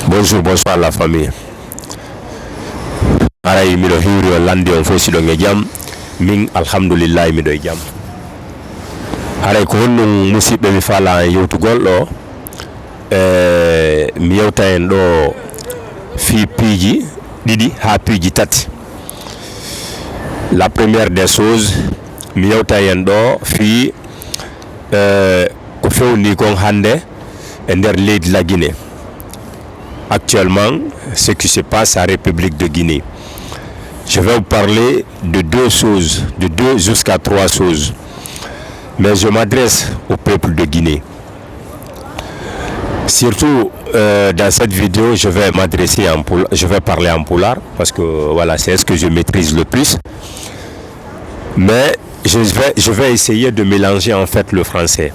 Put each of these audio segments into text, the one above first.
Bonjour, bonsoir la famille. Aray mi do hiwri on landi on fosi do ngejam min alhamdulillah mi do jam. Aray ko honno musibbe mi fala yewtugol do mi yewta en do fi piiji didi ha piiji tati. La première des choses mi yewta en do fi ko fewni kon hande e der leydi la Guinée. Actuellement, ce qui se passe en République de Guinée. Je vais vous parler de deux choses, de 2 jusqu'à 3 choses. Mais je m'adresse au peuple de Guinée. Surtout dans cette vidéo, je vais parler en pulaar parce que voilà, c'est ce que je maîtrise le plus. Mais je vais essayer de mélanger en fait le français.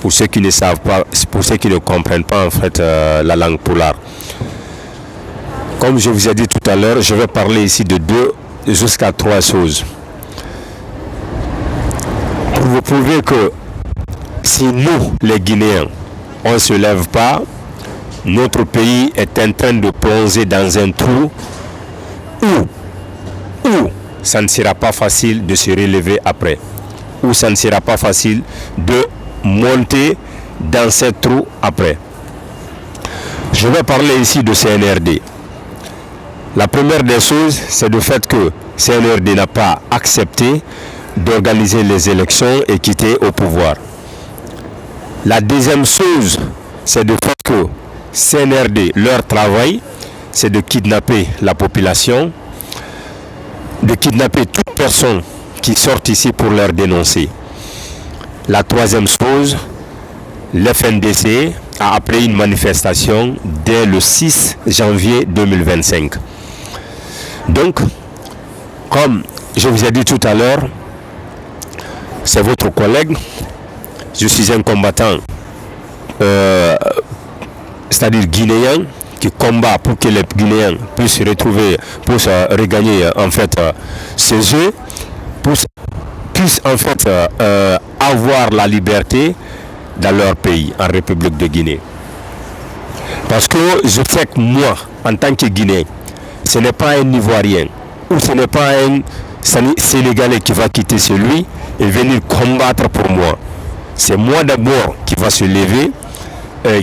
Pour ceux qui ne savent pas, pour ceux qui ne comprennent pas en fait la langue pulaar. Comme je vous ai dit tout à l'heure, je vais parler ici de 2 jusqu'à 3 choses. Pour vous prouver que si nous, les Guinéens, on ne se lève pas, notre pays est en train de plonger dans un trou où ça ne sera pas facile de se relever après, où ça ne sera pas facile de monter dans ce trou après. Je vais parler ici de CNRD. La première des choses, c'est le fait que CNRD n'a pas accepté d'organiser les élections et quitter au pouvoir. La deuxième chose, c'est le fait que CNRD, leur travail, c'est de kidnapper la population, de kidnapper toute personne qui sort ici pour leur dénoncer. La troisième chose, l'FNDC a appelé une manifestation dès le 6 janvier 2025. Donc, comme je vous ai dit tout à l'heure, c'est votre collègue, je suis un combattant, c'est-à-dire guinéen, qui combat pour que les Guinéens puissent regagner en fait ce jeu, puissent en fait avoir la liberté dans leur pays, en République de Guinée. Parce que je sais que moi, en tant que Guinéen, ce n'est pas un Ivoirien ou ce n'est pas un Sénégalais qui va quitter celui et venir combattre pour moi. C'est moi d'abord qui va se lever,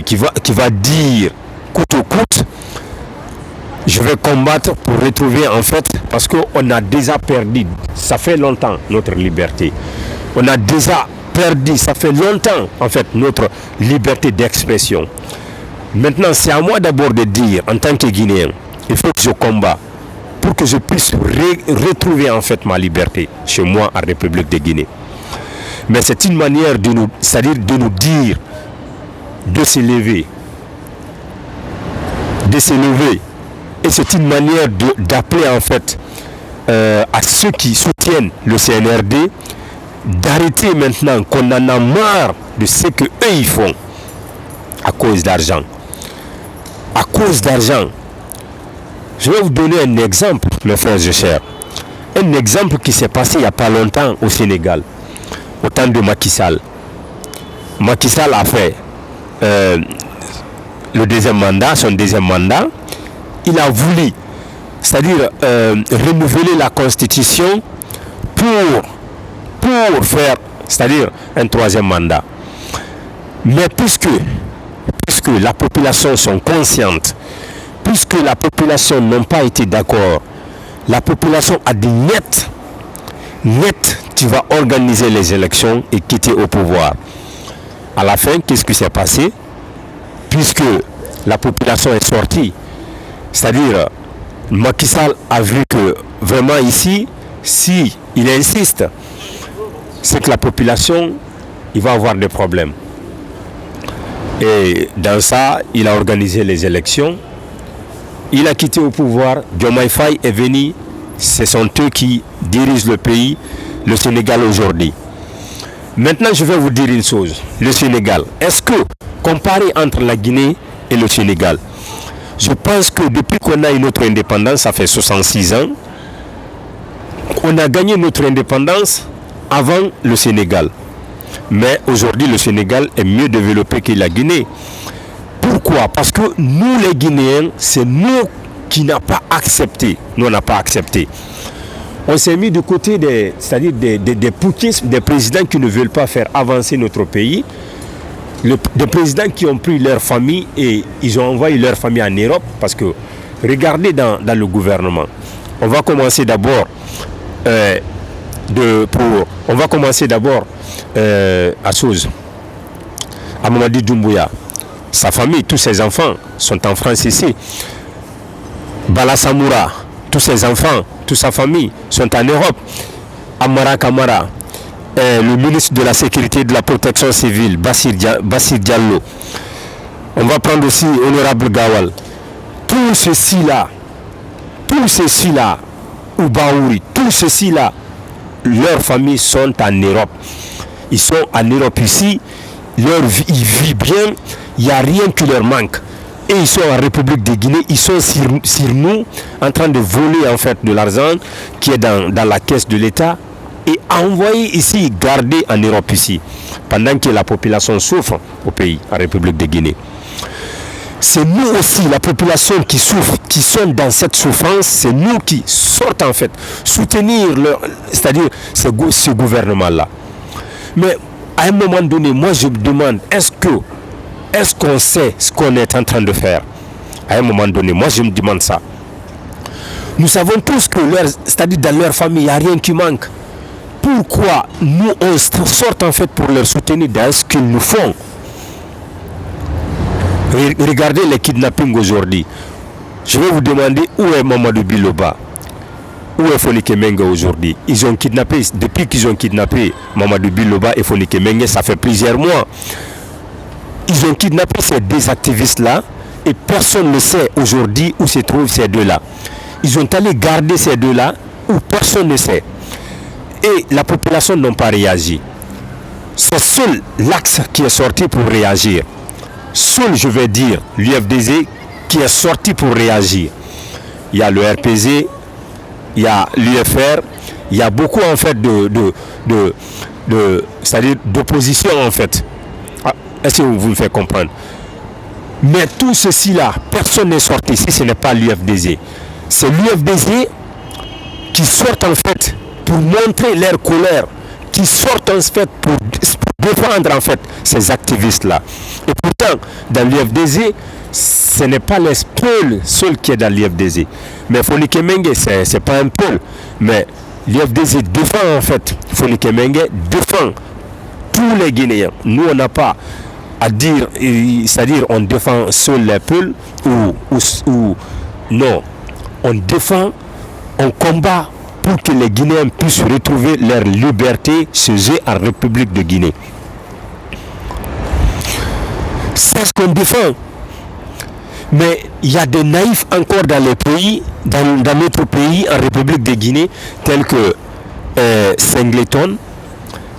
qui va dire coûte que coûte, je vais combattre pour retrouver en fait, parce qu'on a déjà perdu, ça fait longtemps, notre liberté. On a déjà perdu, ça fait longtemps en fait, notre liberté d'expression. Maintenant, c'est à moi d'abord de dire, en tant que Guinéen, il faut que je combatte pour que je puisse retrouver en fait ma liberté chez moi en République de Guinée. Mais c'est une manière de nous, c'est-à-dire de nous dire de se lever. Et c'est une manière d'appeler en fait à ceux qui soutiennent le CNRD d'arrêter maintenant qu'on en a marre de ce que eux ils font à cause d'argent. À cause d'argent. Je vais vous donner un exemple, mes frères et chers. Un exemple qui s'est passé il n'y a pas longtemps au Sénégal, au temps de Macky Sall. Macky Sall a fait son deuxième mandat. Il a voulu, c'est-à-dire renouveler la constitution pour faire, c'est-à-dire un 3e mandat. Mais puisque la population sont conscientes, puisque la population n'a pas été d'accord, la population a dit net, tu vas organiser les élections et quitter au pouvoir. À la fin, qu'est-ce qui s'est passé? Puisque la population est sortie, c'est-à-dire Macky Sall a vu que vraiment ici, si il insiste, c'est que la population, il va avoir des problèmes. Et dans ça, il a organisé les élections. Il a quitté au pouvoir. Diomaye Faye est venu. Ce sont eux qui dirigent le pays, le Sénégal aujourd'hui. Maintenant, je vais vous dire une chose. Le Sénégal, est-ce que, comparé entre la Guinée et le Sénégal, je pense que depuis qu'on a eu notre indépendance, ça fait 66 ans, on a gagné notre indépendance avant le Sénégal. Mais aujourd'hui, le Sénégal est mieux développé que la Guinée. Pour Pourquoi? Parce que nous les Guinéens, c'est nous qui n'avons pas accepté. Nous, on n'a pas accepté. On s'est mis du côté c'est-à-dire des putschistes, des présidents qui ne veulent pas faire avancer notre pays. Des présidents qui ont pris leur famille et ils ont envoyé leur famille en Europe. Parce que, regardez dans le gouvernement, on va commencer d'abord à Souz, à Mamadi Doumbouya. Sa famille, tous ses enfants sont en France ici. Bala Samoura, tous ses enfants, toute sa famille sont en Europe. Amara Kamara, le ministre de la Sécurité et de la Protection civile, Bassir Diallo. On va prendre aussi Honorable Gawal. Tous ceux-ci-là, Oubaouri, tous ceux-ci-là, leurs familles sont en Europe. Ils sont en Europe ici, ils vivent bien, il n'y a rien qui leur manque. Et ils sont en République de Guinée, ils sont sur nous, en train de voler en fait de l'argent qui est dans la caisse de l'État et envoyer ici, garder en Europe ici, pendant que la population souffre au pays, en République de Guinée. C'est nous aussi, la population qui souffre, qui sont dans cette souffrance, c'est nous qui sortent en fait, soutenir c'est-à-dire ce gouvernement-là. Mais à un moment donné, moi je me demande, est-ce qu'on sait ce qu'on est en train de faire? À un moment donné, moi je me demande ça. Nous savons tous que c'est-à-dire dans leur famille, il n'y a rien qui manque. Pourquoi nous on sort en fait pour leur soutenir dans ce qu'ils nous font? Regardez les kidnappings aujourd'hui. Je vais vous demander où est Mamadou Biloba, où est Fonike Mengue aujourd'hui. Ils ont kidnappé, depuis qu'ils ont kidnappé Mamadou Biloba et Fonike Mengue, ça fait plusieurs mois. Ils ont kidnappé ces deux activistes-là et personne ne sait aujourd'hui où se trouvent ces deux-là. Ils ont allé garder ces deux-là où personne ne sait. Et la population n'a pas réagi. C'est seul l'axe qui est sorti pour réagir. Seul, je vais dire, l'UFDZ qui est sorti pour réagir. Il y a le RPZ, il y a l'UFR, il y a beaucoup en fait c'est-à-dire d'opposition en fait. Est-ce que vous me faites comprendre? Mais tout ceci-là, personne n'est sorti si ce n'est pas l'UFDZ. C'est l'UFDZ qui sort en fait pour montrer leur colère, qui sortent en fait pour défendre en fait ces activistes-là. Et pourtant, dans l'UFDZ, ce n'est pas l'ESPOL seul qui est dans l'UFDZ. Mais Fonike Mengue, ce n'est pas un pôle. Mais l'UFDZ défend en fait, Fonike Mengue défend tous les Guinéens. Nous, on n'a pas à dire, c'est-à-dire on défend seul les pôles ou non. On défend, on combat pour que les Guinéens puissent retrouver leur liberté chez eux en République de Guinée. C'est ce qu'on défend. Mais il y a des naïfs encore dans les pays, dans notre pays, en République de Guinée, tels que Singleton,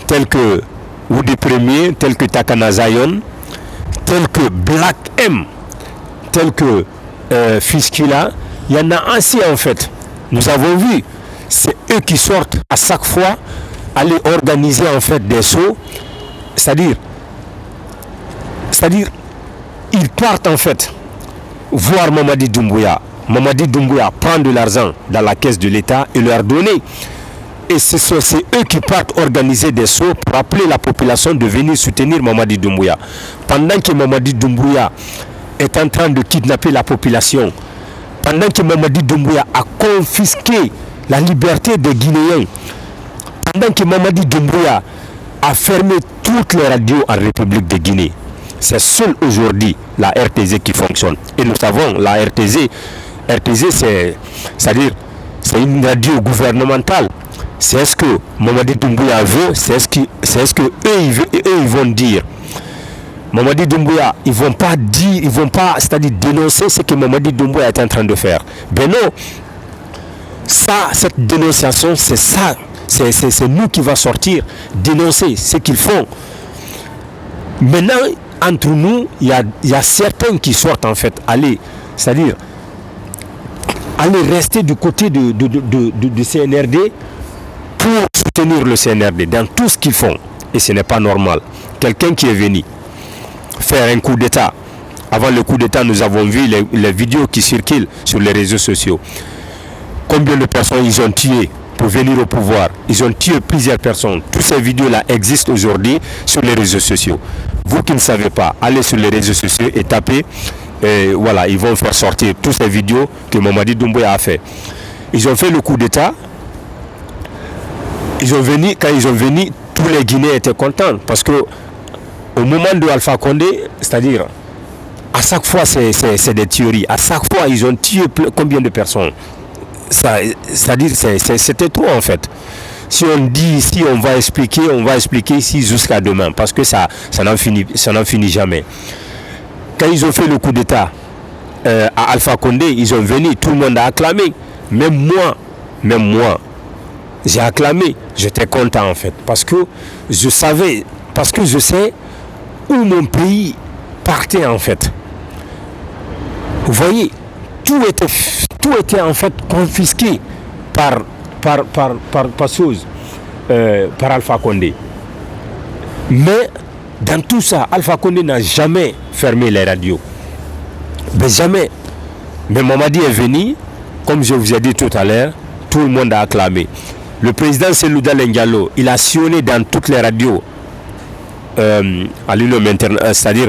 tels que Woody Premier, tels que Takana Zion, tels que Black M, tels que Fiskila. Il y en a ainsi en fait. Nous avon vu, c'est eux qui sortent à chaque fois aller organiser en fait des sauts, c'est-à-dire ils partent en fait voir Mamadi Doumbouya. Mamadi Doumbouya prend de l'argent dans la caisse de l'État et leur donner. Et c'est eux qui partent organiser des sauts pour appeler la population de venir soutenir Mamadi Doumbouya. Pendant que Mamadi Doumbouya est en train de kidnapper la population, pendant que Mamadi Doumbouya a confisqué la liberté des Guinéens, pendant que Mamadi Doumbouya a fermé toutes les radios en République de Guinée, c'est seul aujourd'hui la RTZ qui fonctionne. Et nous savons, la RTZ c'est-à-dire, c'est une radio gouvernementale. C'est ce que Mamadi Doumbouya veut, c'est ce que eux ils vont dire. Mamadi Doumbouya, ils vont pas c'est-à-dire dénoncer ce que Mamadi Doumbouya est en train de faire. Ben non, cette dénonciation, c'est ça, c'est nous qui va sortir, dénoncer ce qu'ils font. Maintenant, entre nous, il y a certains qui sortent en fait, c'est-à-dire aller rester du côté du CNRD pour soutenir le CNRD dans tout ce qu'ils font. Et ce n'est pas normal. Quelqu'un qui est venu faire un coup d'État Avant le coup d'État, nous avons vu les vidéos qui circulent sur les réseaux sociaux. Combien de personnes ils ont tué pour venir au pouvoir? Ils ont tué plusieurs personnes. Toutes ces vidéos-là existent aujourd'hui sur les réseaux sociaux. Vous qui ne savez pas, allez sur les réseaux sociaux et tapez. Et voilà, ils vont faire sortir toutes ces vidéos que Mamadi Doumbouya a fait. Ils ont fait le coup d'État. Quand ils ont venu, tous les Guinéens étaient contents parce que au moment de Alpha Condé, c'est-à-dire à chaque fois c'est des tueries. À chaque fois ils ont tué combien de personnes? C'est-à-dire c'était trop en fait. Si on dit ici, on va expliquer ici jusqu'à demain parce que ça n'en finit jamais. Quand ils ont fait le coup d'État à Alpha Condé, ils ont venu, tout le monde a acclamé. Même moi, j'ai acclamé. J'étais content en fait parce que je sais où mon pays partait en fait. Vous voyez, tout était en fait confisqué par Alpha Condé. Mais dans tout ça, Alpha Condé n'a jamais fermé les radios. Mais jamais. Mais Mamadi est venu, comme je vous ai dit tout à l'heure, tout le monde a acclamé. Le président Cellou Dalein Diallo, il a sillonné dans toutes les radios, c'est-à-dire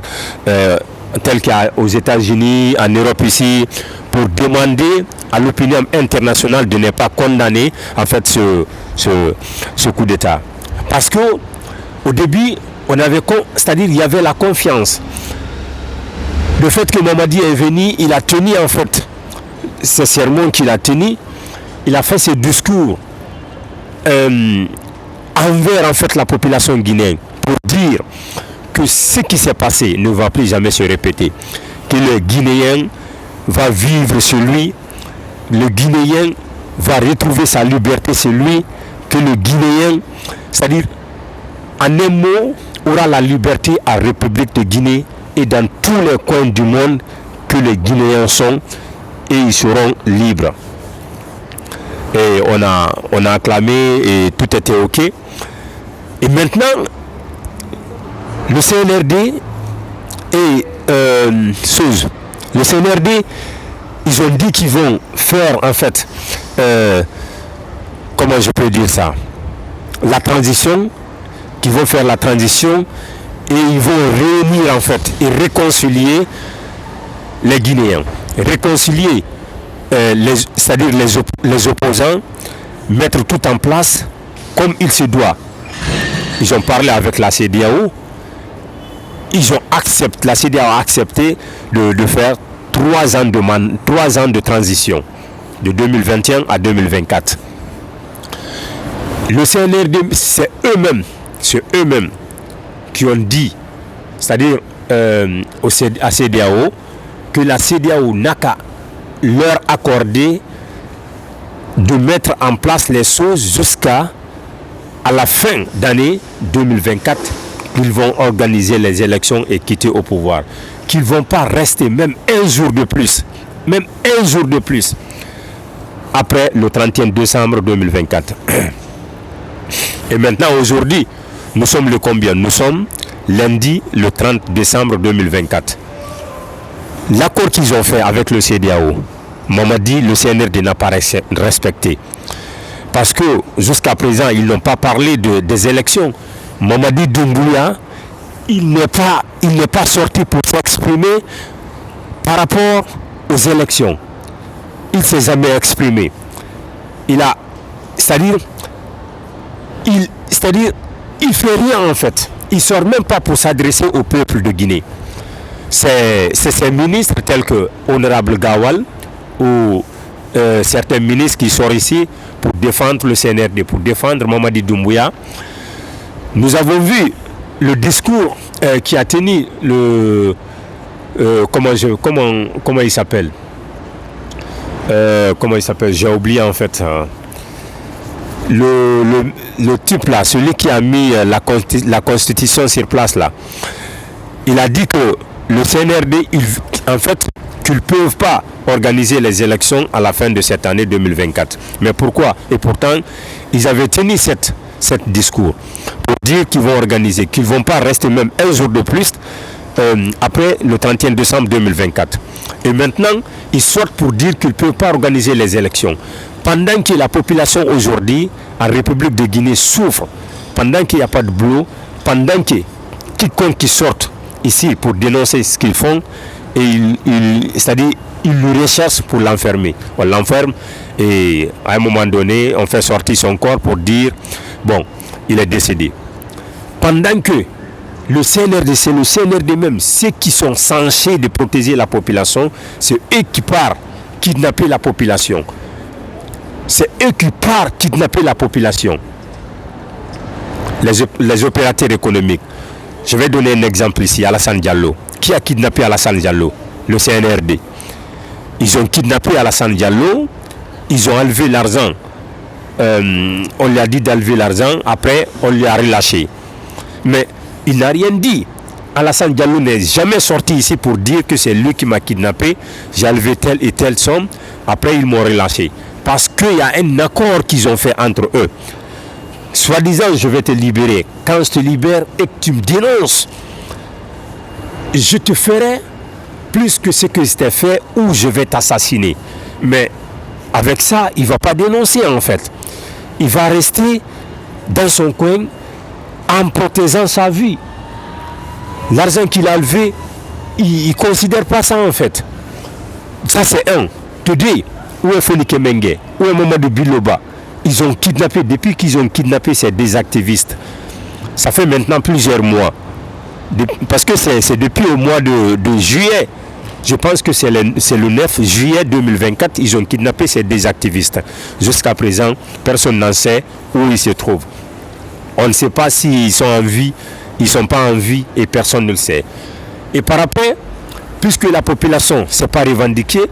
tel qu'aux États-Unis, en Europe ici, pour demander à l'opinion internationale de ne pas condamner en fait ce coup d'État. Parce que au début, il y avait la confiance. Le fait que Mamadi est venu, il a tenu en fait ces sermons qu'il a tenus, il a fait ses discours envers en fait la population guinéenne pour dire que ce qui s'est passé ne va plus jamais se répéter, que le Guinéen va vivre sur lui, le Guinéen va retrouver sa liberté sur lui, que le Guinéen, c'est-à-dire en un mot, aura la liberté à République de Guinée et dans tous les coins du monde que les Guinéens sont et ils seront libres. Et on a acclamé et tout était ok. Et maintenant, le CNRD et le CNRD, ils ont dit qu'ils vont faire en fait, comment je peux dire ça, la transition, qu'ils vont faire la transition et ils vont réunir en fait et réconcilier les Guinéens, réconcilier c'est-à-dire les opposants, mettre tout en place comme il se doit. Ils ont parlé avec la CEDEAO, la CEDEAO a accepté de faire 3 ans de transition, de 2021 à 2024. Le CNRD, c'est eux-mêmes qui ont dit, c'est-à-dire à CEDEAO, que la CEDEAO n'a qu'à leur accorder de mettre en place les choses jusqu'à la fin d'année 2024, qu'ils vont organiser les élections et quitter au pouvoir. Qu'ils ne vont pas rester même un jour de plus, après le 31 décembre 2024. Et maintenant, aujourd'hui, nous sommes le combien? Nous sommes lundi, le 30 décembre 2024. L'accord qu'ils ont fait avec le CEDEAO, Mamadi, le CNRD n'a pas respecté. Parce que jusqu'à présent, ils n'ont pas parlé des élections. Mamadi Doumbouya, il n'est pas sorti pour s'exprimer par rapport aux élections. Il ne s'est jamais exprimé. C'est-à-dire, il fait rien en fait. Il ne sort même pas pour s'adresser au peuple de Guinée. C'est ces ministres tels que Honorable Gawal ou certains ministres qui sortent ici pour défendre le CNRD, pour défendre Mamadi Doumbouya. Nous avons vu le discours qui a tenu le... comment il s'appelle j'ai oublié en fait. Le type là, celui qui a mis la constitution sur place là, il a dit que le CNRD, en fait, qu'ils ne peuvent pas organiser les élections à la fin de cette année 2024. Mais pourquoi? Et pourtant, ils avaient tenu cette discours pour dire qu'ils vont organiser, qu'ils ne vont pas rester même un jour de plus après le 31 décembre 2024. Et maintenant, ils sortent pour dire qu'ils ne peuvent pas organiser les élections. Pendant que la population aujourd'hui en République de Guinée souffre, pendant qu'il n'y a pas de boulot, pendant que quiconque qui sorte ici pour dénoncer ce qu'ils font, et c'est-à-dire ils le recherchent pour l'enfermer. On l'enferme et à un moment donné, on fait sortir son corps pour dire, bon, il est décédé. Pendant que le CNRD, c'est le CNRD même, ceux qui sont censés de protéger la population, c'est eux qui partent kidnapper la population. C'est eux qui partent kidnapper la population. Les opérateurs économiques. Je vais donner un exemple ici, Alassane Diallo. Qui a kidnappé Alassane Diallo? Le CNRD. Ils ont kidnappé Alassane Diallo, ils ont enlevé l'argent. On lui a dit d'enlever l'argent, après on lui a relâché. Mais il n'a rien dit. Alassane Diallo n'est jamais sorti ici pour dire que c'est lui qui m'a kidnappé, j'ai enlevé telle et telle somme, après ils m'ont relâché. Parce qu'il y a un accord qu'ils ont fait entre eux. Soi-disant, je vais te libérer. Quand je te libère et que tu me dénonces, je te ferai plus que ce que je t'ai fait ou je vais t'assassiner. Mais avec ça, il ne va pas dénoncer en fait. Il va rester dans son coin en protégeant sa vie. L'argent qu'il a levé, il ne considère pas ça en fait. Ça c'est un. Today, où est Foliké Mengue? Où est Mamadou Biloba? Ils ont kidnappé, depuis qu'ils ont kidnappé ces deux activistes, ça fait maintenant plusieurs mois. Parce que c'est depuis au mois de juillet, je pense que c'est le 9 juillet 2024, ils ont kidnappé ces deux activistes. Jusqu'à présent, personne n'en sait où ils se trouvent. On ne sait pas s'ils sont en vie, ils ne sont pas en vie et personne ne le sait. Et par après, puisque la population ne s'est pas revendiquée,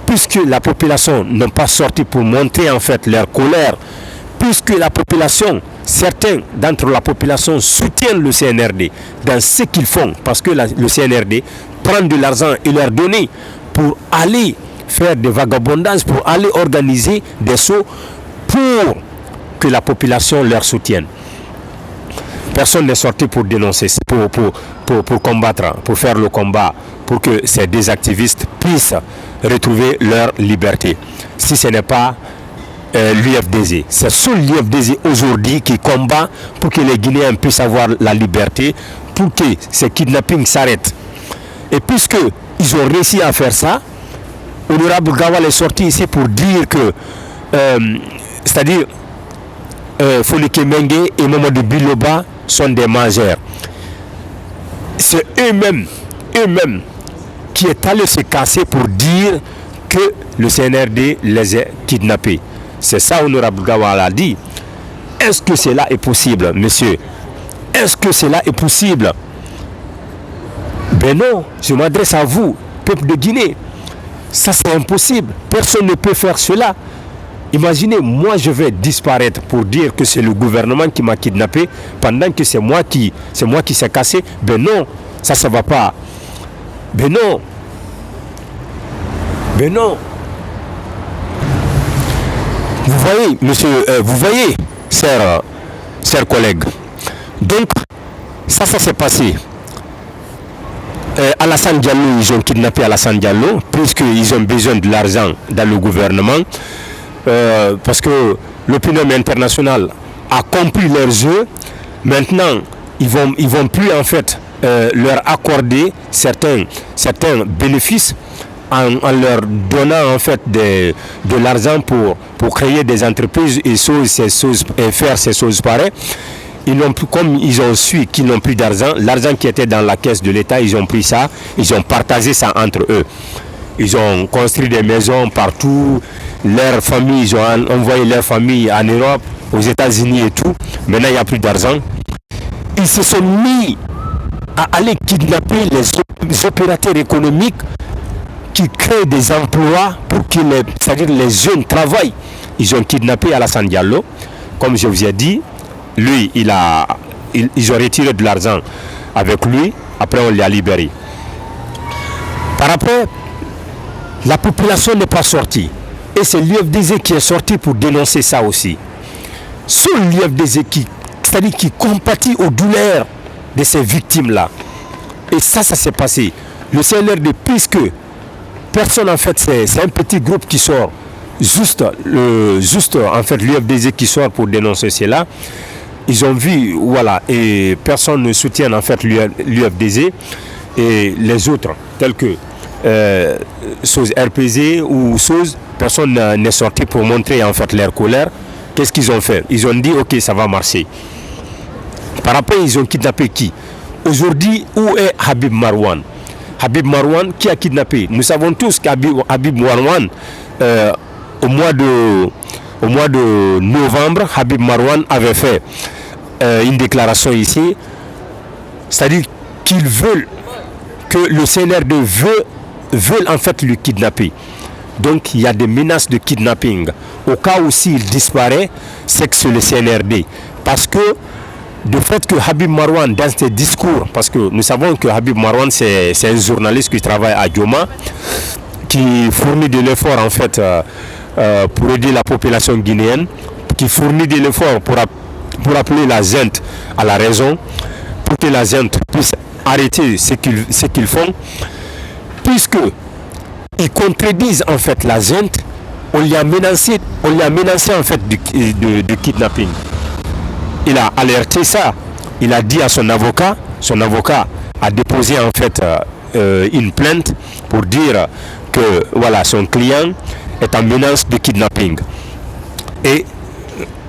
puisque la population n'a pas sorti pour montrer en fait leur colère, puisque la population, certains d'entre la population soutiennent le CNRD dans ce qu'ils font, parce que le CNRD prend de l'argent et leur donne pour aller faire des vagabondages, pour aller organiser des sauts pour que la population leur soutienne. Personne n'est sorti pour dénoncer, pour combattre, pour faire le combat, pour que ces deux activistes puissent retrouver leur liberté. Si ce n'est pas l'UFDG. C'est seul l'UFDG aujourd'hui qui combat pour que les Guinéens puissent avoir la liberté, pour que ces kidnappings s'arrêtent. Et puisqu'ils ont réussi à faire ça, Honorable Gawal est sorti ici pour dire que, c'est-à-dire, Foliké Mengue et Mamadou Biloba sont des mangeurs. C'est eux-mêmes qui est allé se casser pour dire que le CNRD les a kidnappés. C'est ça Honorable Gawal a dit. Est-ce que cela est possible, monsieur? Est-ce que cela est possible? Ben non, je m'adresse à vous, peuple de Guinée. Ça c'est impossible. Personne ne peut faire cela. Imaginez, moi je vais disparaître pour dire que c'est le gouvernement qui m'a kidnappé pendant que c'est moi qui s'est cassé. Ben non, ça ne va pas. Ben non. Ben non. Vous voyez, monsieur, vous voyez, chers collègues. Donc, ça s'est passé. Alassane Diallo, ils ont kidnappé Alassane Diallo, puisqu'ils ont besoin de l'argent dans le gouvernement. Parce que l'opinion internationale a compris leurs jeux. Maintenant, ils vont plus en fait leur accorder certains bénéfices en leur donnant en fait de l'argent pour créer des entreprises et faire ces choses pareilles. Ils n'ont plus, comme ils ont su qu'ils n'ont plus d'argent, l'argent qui était dans la caisse de l'État, ils ont pris ça, ils ont partagé ça entre eux. Ils ont construit des maisons partout, leurs familles, ils ont envoyé leurs familles en Europe, aux États-Unis et tout. Maintenant, il n'y a plus d'argent. Ils se sont mis à aller kidnapper les opérateurs économiques qui créent des emplois pour que c'est-à-dire les jeunes travaillent. Ils ont kidnappé Alassane Diallo. Comme je vous ai dit, lui, ils ont retiré de l'argent avec lui. Après, on l'a libéré. Par après, la population n'est pas sortie. Et c'est l'UFDG qui est sorti pour dénoncer ça aussi. C'est l'UFDG c'est-à-dire qui compatit aux douleurs de ces victimes-là. Et ça s'est passé. Le CNRD, puisque personne, en fait, c'est un petit groupe qui sort, juste en fait, l'UFDG qui sort pour dénoncer cela. Ils ont vu, voilà, et personne ne soutient, en fait, l'UFDG et les autres, tels que SOS RPZ ou SOS, personne n'est sorti pour montrer, en fait, leur colère. Qu'est-ce qu'ils ont fait? Ils ont dit, ok, ça va marcher. Par après, ils ont kidnappé qui? Aujourd'hui, où est Habib Marwan? Habib Marwan, qui a kidnappé? Nous savons tous qu'Habib Marwan, au mois de novembre, Habib Marwan avait fait une déclaration ici, c'est-à-dire qu'ils veulent, que le CNRD veulent en fait le kidnapper. Donc il y a des menaces de kidnapping. Au cas où s'il disparaît, c'est que c'est le CNRD. Parce que de fait que Habib Marwan, dans ses discours, parce que nous savons que Habib Marwan, c'est un journaliste qui travaille à Dioma, qui fournit de l'effort en fait pour aider la population guinéenne, qui fournit de l'effort pour appeler la ZENT à la raison, pour que la ZENT puisse arrêter ce qu'ils font, puisque ils contredisent en fait la ZENT, on lui a menacé en fait de kidnapping. Il a alerté ça, il a dit à son avocat a déposé en fait une plainte pour dire que voilà, son client est en menace de kidnapping. Et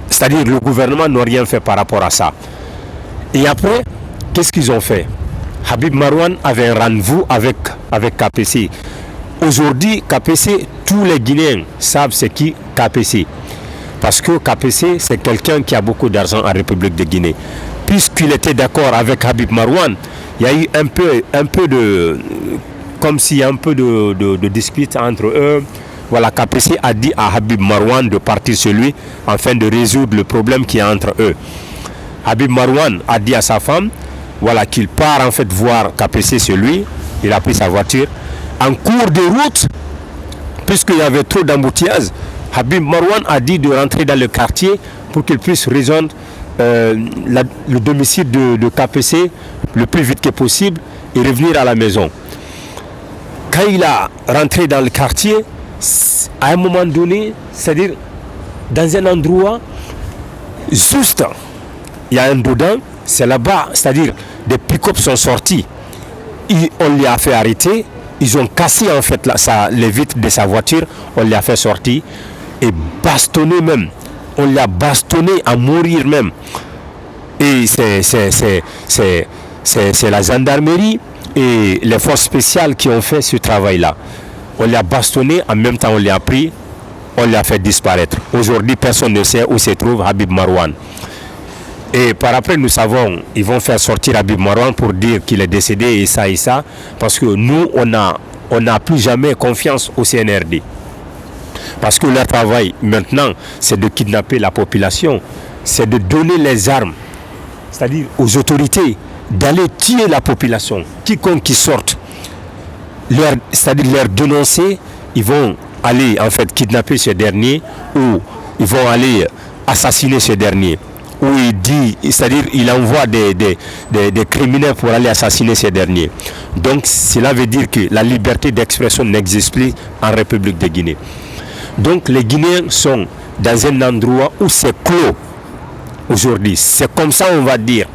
c'est-à-dire le gouvernement n'a rien fait par rapport à ça. Et après, qu'est-ce qu'ils ont fait? Habib Marwan avait un rendez-vous avec KPC. Aujourd'hui, KPC, tous les Guinéens savent c'est qui KPC. Parce que KPC, c'est quelqu'un qui a beaucoup d'argent en République de Guinée. Puisqu'il était d'accord avec Habib Marwan, il y a eu un peu de... comme s'il y a un peu de dispute entre eux. Voilà, KPC a dit à Habib Marwan de partir chez lui afin de résoudre le problème qui est entre eux. Habib Marwan a dit à sa femme, voilà, qu'il part en fait voir KPC chez lui. Il a pris sa voiture. En cours de route, puisqu'il y avait trop d'embouteillages, Habib Marwan a dit de rentrer dans le quartier pour qu'il puisse rejoindre le domicile de KPC le plus vite que possible et revenir à la maison. Quand il a rentré dans le quartier, à un moment donné, c'est-à-dire dans un endroit, juste, il y a un dedans, c'est là-bas, c'est-à-dire des pick-up sont sortis. On lui a fait arrêter, ils ont cassé en fait les vitres de sa voiture, on lui a fait sortir et bastonné même. On l'a bastonné à mourir même. Et c'est la gendarmerie et les forces spéciales qui ont fait ce travail-là. On l'a bastonné, en même temps on l'a pris, on l'a fait disparaître. Aujourd'hui, personne ne sait où se trouve Habib Marwan. Et par après, nous savons, ils vont faire sortir Habib Marwan pour dire qu'il est décédé et ça, parce que nous, on n'a plus jamais confiance au CNRD. Parce que leur travail, maintenant, c'est de kidnapper la population, c'est de donner les armes, c'est-à-dire aux autorités, d'aller tuer la population. Quiconque qui sorte, c'est-à-dire leur dénoncer, ils vont aller en fait kidnapper ces derniers ou ils vont aller assassiner ces derniers. Où il dit, c'est-à-dire il envoie des criminels pour aller assassiner ces derniers. Donc cela veut dire que la liberté d'expression n'existe plus en République de Guinée. Donc les Guinéens sont dans un endroit où c'est clos aujourd'hui. C'est comme ça on va dire.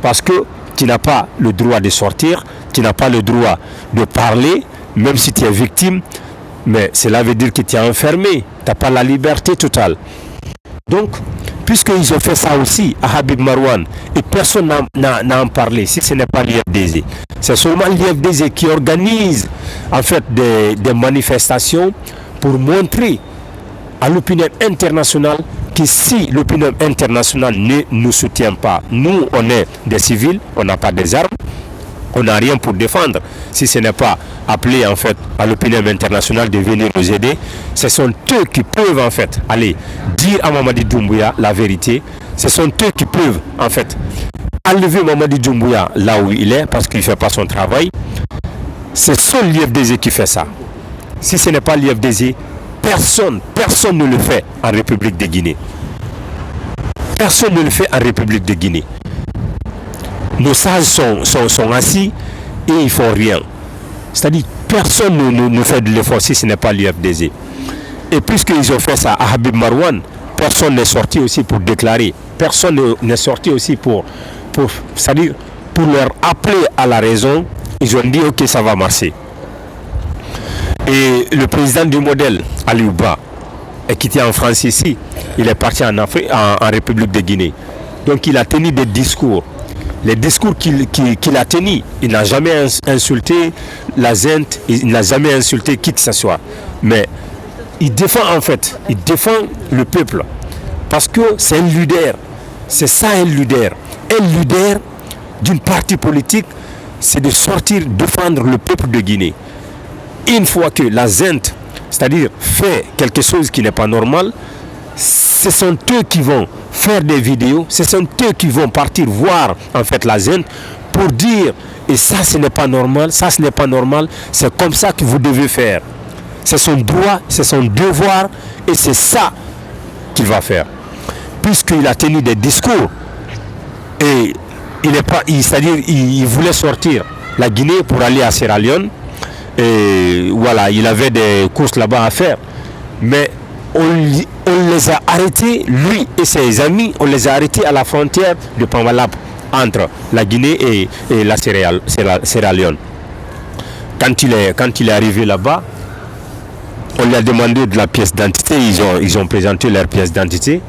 Parce que tu n'as pas le droit de sortir, tu n'as pas le droit de parler, même si tu es victime. Mais cela veut dire que tu es enfermé, tu n'as pas la liberté totale. Donc, puisqu'ils ont fait ça aussi à Habib Marwan, et personne n'a en parlé, si ce n'est pas l'IFDZ. C'est seulement l'IFDZ qui organise en fait des manifestations pour montrer à l'opinion internationale que si l'opinion internationale ne nous soutient pas, nous on est des civils, on n'a pas des armes, on n'a rien pour défendre. Si ce n'est pas appeler en fait à l'opinion internationale de venir nous aider, ce sont eux qui peuvent en fait aller dire à Mamadi Doumbouya la vérité. Ce sont eux qui peuvent en fait enlever Mamadi Doumbouya là où il est parce qu'il ne fait pas son travail. C'est seul l'IFDZ qui fait ça. Si ce n'est pas l'IFDZ, personne ne le fait en République de Guinée. Personne ne le fait en République de Guinée. Nos sages sont assis, et ils font rien. C'est-à-dire personne ne fait de l'effort si ce n'est pas l'UFDG. Et puisqu'ils ont fait ça à Habib Marouane, personne n'est sorti aussi pour déclarer. Personne n'est sorti aussi c'est-à-dire pour leur appeler à la raison. Ils ont dit ok, ça va marcher. Et le président du modèle, Aliou Ba, qui était en France ici, il est parti en Afrique, en République de Guinée. Donc il a tenu des discours. Les discours qu'il a tenus, il n'a jamais insulté la ZENT, il n'a jamais insulté qui que ce soit. Mais il défend le peuple. Parce que c'est un leader. C'est ça un leader. Un leader d'une partie politique, c'est de sortir, défendre le peuple de Guinée. Une fois que la ZENT, c'est-à-dire fait quelque chose qui n'est pas normal, ce sont eux qui vont faire des vidéos, ce sont eux qui vont partir voir en fait la ZENT pour dire et ça ce n'est pas normal, ça ce n'est pas normal, c'est comme ça que vous devez faire. C'est son droit, c'est son devoir et c'est ça qu'il va faire. Puisqu'il a tenu des discours et il voulait sortir la Guinée pour aller à Sierra Leone et voilà, il avait des courses là-bas à faire. Mais on les a arrêtés, lui et ses amis, on les a arrêtés à la frontière de Pambalap entre la Guinée et la Sierra Leone. Quand il est arrivé là-bas, on lui a demandé de la pièce d'identité, ils ont présenté leur pièce d'identité.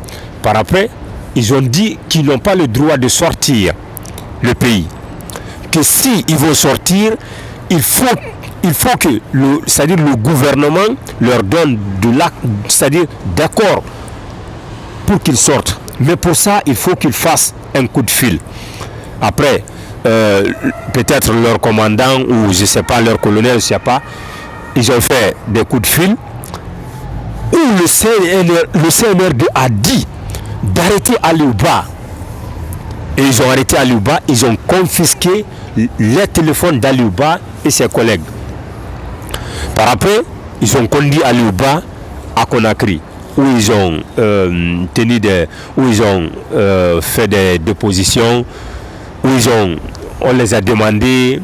Par après, ils ont dit qu'ils n'ont pas le droit de sortir le pays. Que si ils vont sortir, il faut que le gouvernement leur donne d'accord pour qu'ils sortent. Mais pour ça, il faut qu'ils fassent un coup de fil. Après, peut-être leur commandant ou je ne sais pas, leur colonel, je ne sais pas, ils ont fait des coups de fil où le CNRD a dit d'arrêter Aliou Ba. Et ils ont arrêté Aliou Ba, ils ont confisqué les téléphones d'Aliou Ba et ses collègues. Par après, ils ont conduit Aliou Ba à Conakry, où ils ont fait des dépositions, où on les a demandé,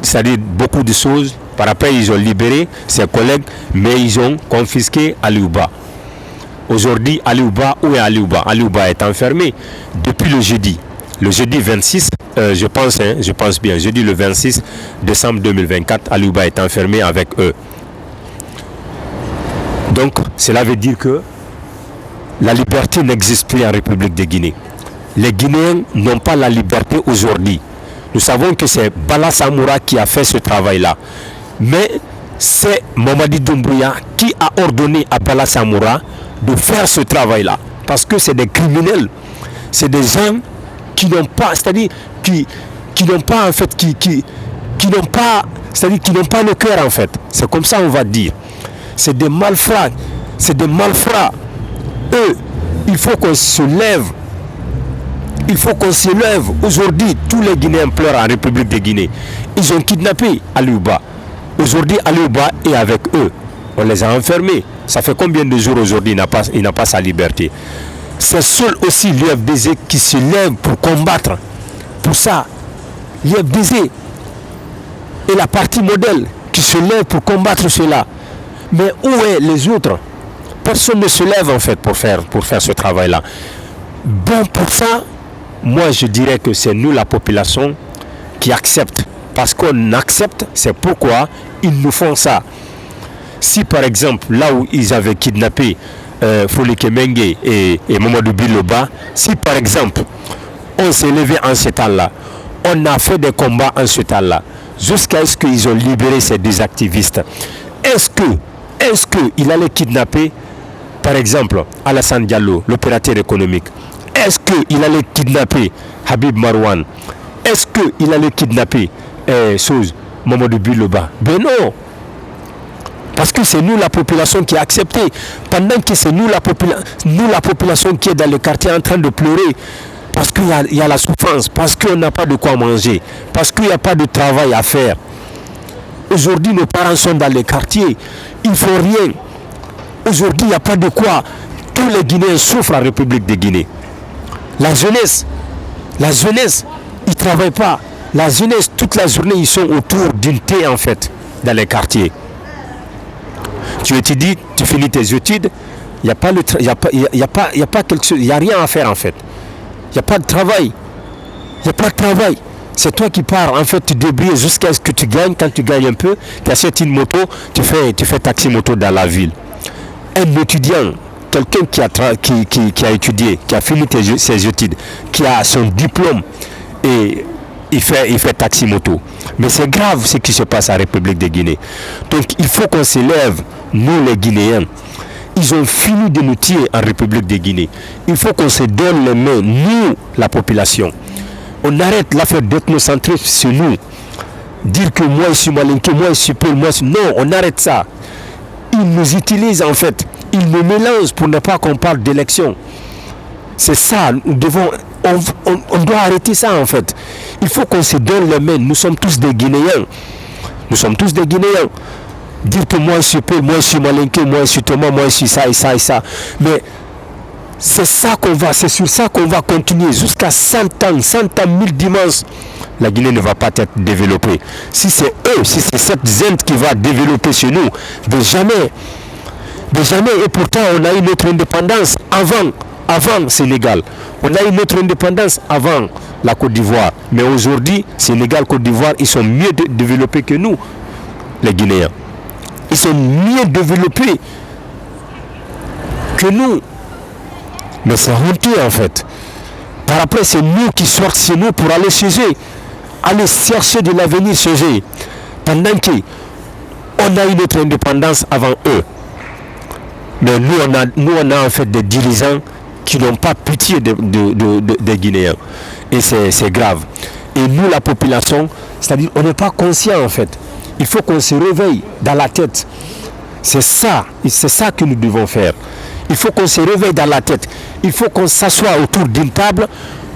c'est-à-dire beaucoup de choses. Par après, ils ont libéré ses collègues, mais ils ont confisqué Aliou Ba. Aujourd'hui, Aliou Ba, où est Aliou Ba? Aliou Ba est enfermé depuis le jeudi 26, je pense bien, jeudi le 26 décembre 2024, Aliou Ba est enfermé avec eux. Donc, cela veut dire que la liberté n'existe plus en République de Guinée. Les Guinéens n'ont pas la liberté aujourd'hui. Nous savons que c'est Bala Samoura qui a fait ce travail-là. Mais c'est Mamadi Doumbouya qui a ordonné à Bala Samoura de faire ce travail-là. Parce que c'est des criminels. C'est des gens qui n'ont pas, c'est-à-dire qui n'ont pas en fait, qui n'ont pas, c'est-à-dire qui n'ont pas le cœur en fait. C'est comme ça on va dire. C'est des malfrats. C'est des malfrats. Eux, il faut qu'on se lève. Il faut qu'on se lève. Aujourd'hui, tous les Guinéens pleurent en République de Guinée. Ils ont kidnappé Aliou Ba. Aujourd'hui, Aliou Ba est avec eux. On les a enfermés. Ça fait combien de jours aujourd'hui il n'a pas sa liberté? C'est seul aussi l'UFDG qui se lève pour combattre. Pour ça, l'UFDG est la partie modèle qui se lève pour combattre cela. Mais où est les autres? Personne ne se lève en fait pour faire ce travail-là. Bon, pour ça, moi je dirais que c'est nous la population qui accepte. Parce qu'on accepte, c'est pourquoi ils nous font ça. Si par exemple, là où ils avaient kidnappé Folike Mengue et Mamadou Biloba, si par exemple, on s'est levé en ce temps-là, on a fait des combats en ce temps-là, jusqu'à ce qu'ils ont libéré ces deux activistes, est-ce qu'il allait kidnapper, par exemple, Alassane Diallo, l'opérateur économique? Est-ce qu'il allait kidnapper Habib Marouane? Est-ce qu'il allait kidnapper Mamadou Biloba? Ben non. Parce que c'est nous la population qui a accepté. Pendant que c'est nous la population qui est dans le quartier en train de pleurer. Parce qu'il y a la souffrance. Parce qu'on n'a pas de quoi manger. Parce qu'il n'y a pas de travail à faire. Aujourd'hui, nos parents sont dans les quartiers. Il ne faut rien. Aujourd'hui, il n'y a pas de quoi. Tous les Guinéens souffrent en République de Guinée. La jeunesse, ils ne travaillent pas. La jeunesse, toute la journée, ils sont autour d'une thé en fait, dans les quartiers. Tu étudies, tu finis tes études, il n'y a pas quelque chose, il n'y a rien à faire en fait. Il n'y a pas de travail. Il n'y a pas de travail. C'est toi qui pars, en fait, tu débrouilles jusqu'à ce que tu gagnes. Quand tu gagnes un peu, tu achètes une moto, tu fais taxi moto dans la ville. Un étudiant, quelqu'un qui a étudié, qui a fini ses études, qui a son diplôme, et il fait taxi moto. Mais c'est grave ce qui se passe en République de Guinée. Donc il faut qu'on s'élève, nous les Guinéens. Ils ont fini de nous tuer en République de Guinée. Il faut qu'on se donne les mains, nous, la population. On arrête l'affaire d'ethnocentrisme sur nous. Dire que moi je suis malinqué, moi je suis peu, moi je suis... Non, on arrête ça. Ils nous utilisent en fait. Ils nous mélangent pour ne pas qu'on parle d'élection. C'est ça, nous devons... On doit arrêter ça en fait. Il faut qu'on se donne les mains. Nous sommes tous des Guinéens. Nous sommes tous des Guinéens. Dire que moi je suis peu, moi je suis malinqué, moi je suis Thomas, moi je suis ça et ça et ça. Mais c'est sur ça qu'on va continuer jusqu'à 100 ans, 100 ans, 1000 dimanches. La Guinée ne va pas être développée. Si c'est eux, si c'est cette zente qui va développer chez nous, de jamais. Et pourtant, on a eu notre indépendance avant Sénégal. On a eu notre indépendance avant la Côte d'Ivoire. Mais aujourd'hui, Sénégal, Côte d'Ivoire, ils sont mieux développés que nous, les Guinéens. Ils sont mieux développés que nous. Mais c'est honteux en fait. Par après, c'est nous qui sortons chez nous pour aller chez eux. Aller chercher de l'avenir chez eux. Pendant qu'on a eu notre indépendance avant eux. Mais nous, on a en fait des dirigeants qui n'ont pas pitié des Guinéens. Et c'est grave. Et nous, la population, c'est-à-dire, on n'est pas conscient en fait. Il faut qu'on se réveille dans la tête. C'est ça que nous devons faire. Il faut qu'on se réveille dans la tête. Il faut qu'on s'assoie autour d'une table,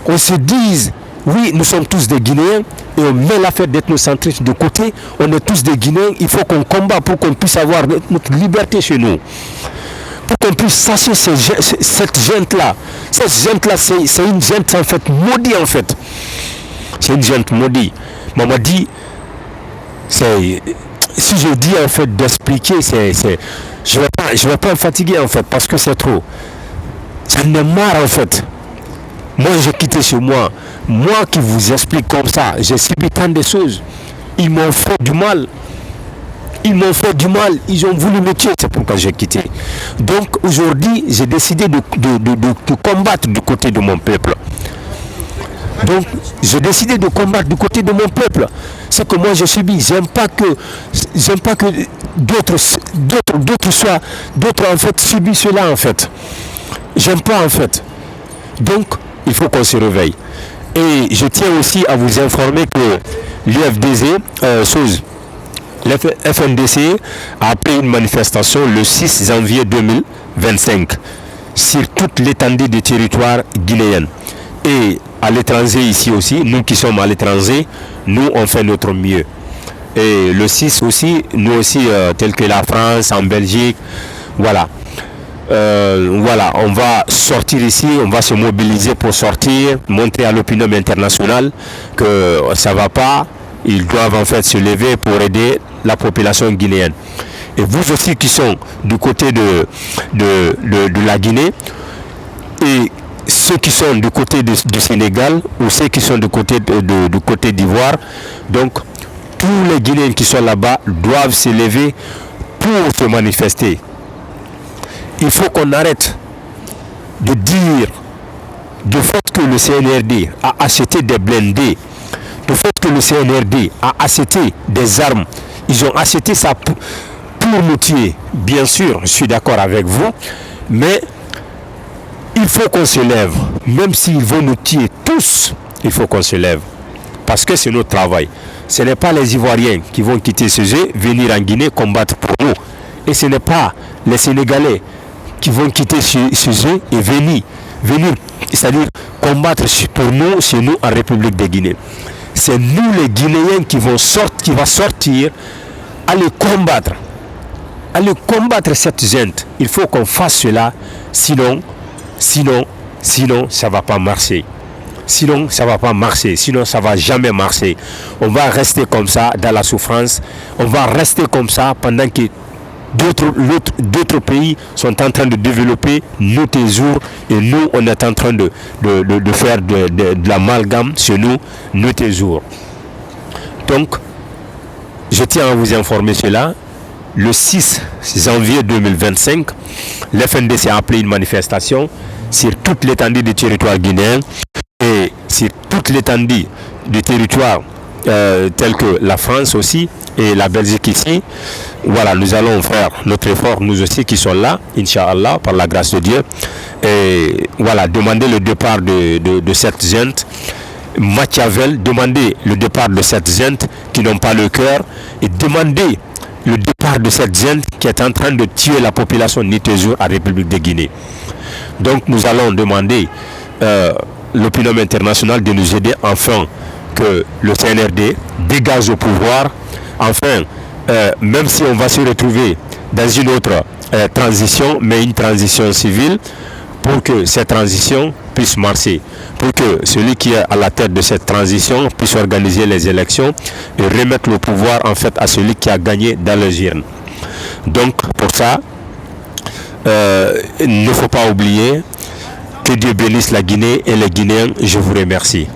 qu'on se dise, oui, nous sommes tous des Guinéens, et on met l'affaire d'ethnocentrisme de côté. On est tous des Guinéens. Il faut qu'on combat pour qu'on puisse avoir notre liberté chez nous. Pour qu'on puisse sacher cette gente-là. Cette gente-là, c'est une gente en fait maudite en fait. C'est une gente maudite. Maman dit, si je dis en fait d'expliquer, je vais pas me fatiguer en fait parce que c'est trop. J'en ai marre en fait. Moi j'ai quitté chez moi. Moi qui vous explique comme ça, j'ai subi tant de choses. Ils m'ont fait du mal. Ils ont voulu me tuer, c'est pourquoi j'ai quitté. Donc aujourd'hui, j'ai décidé de combattre du côté de mon peuple. Donc j'ai décidé de combattre du côté de mon peuple. C'est que moi j'ai subi. J'aime pas que d'autres en fait subissent cela en fait. J'aime pas en fait. Donc il faut qu'on se réveille. Et je tiens aussi à vous informer que l'UFDC, le FNDC a appelé une manifestation le 6 janvier 2025 sur toute l'étendue du territoire guinéen. Et à l'étranger ici aussi, nous qui sommes à l'étranger, nous on fait notre mieux. Et le 6 aussi, nous aussi, tel que la France, en Belgique, voilà. On va sortir ici, on va se mobiliser pour sortir, montrer à l'opinion internationale que ça ne va pas. Ils doivent en fait se lever pour aider la population guinéenne. Et vous aussi qui sont du côté de la Guinée, et ceux qui sont du côté du Sénégal, ou ceux qui sont du côté d'Ivoire, donc tous les Guinéens qui sont là-bas doivent se lever pour se manifester. Il faut qu'on arrête de dire du fait que le CNRD a acheté des blindés, du fait que le CNRD a acheté des armes. Ils ont acheté ça pour nous tuer. Bien sûr, je suis d'accord avec vous, mais il faut qu'on se lève. Même s'ils vont nous tuer tous, il faut qu'on se lève. Parce que c'est notre travail. Ce n'est pas les Ivoiriens qui vont quitter ce jeu, venir en Guinée combattre pour nous. Et ce n'est pas les Sénégalais qui vont quitter ce jeu et venir, c'est-à-dire combattre pour nous, chez nous, en République de Guinée. C'est nous les Guinéens qui vont sortir, aller combattre cette gente. Il faut qu'on fasse cela, sinon ça ne va pas marcher. Sinon, ça ne va pas marcher. Sinon, ça ne va jamais marcher. On va rester comme ça dans la souffrance. On va rester comme ça pendant que d'autres pays sont en train de développer nous toujours et nous on est en train de faire de l'amalgame sur nous toujours. Donc je tiens à vous informer cela. Le 6 janvier 2025, l'FNDC a appelé une manifestation sur toute l'étendue du territoire guinéen et sur toute l'étendue du territoire tel que la France aussi et la Belgique ici. Voilà, nous allons faire notre effort, nous aussi qui sommes là, Inch'Allah, par la grâce de Dieu. Et voilà, demander le départ de cette gente. Machiavel, demander le départ de cette gente qui n'ont pas le cœur et demander le départ de cette gente qui est en train de tuer la population Nitejour à République de Guinée. Donc nous allons demander l'opinion internationale de nous aider afin que le CNRD dégage au pouvoir. Enfin, même si on va se retrouver dans une autre transition, mais une transition civile, pour que cette transition puisse marcher, pour que celui qui est à la tête de cette transition puisse organiser les élections et remettre le pouvoir en fait à celui qui a gagné dans les urnes. Donc pour ça, il ne faut pas oublier. Que Dieu bénisse la Guinée et les Guinéens. Je vous remercie.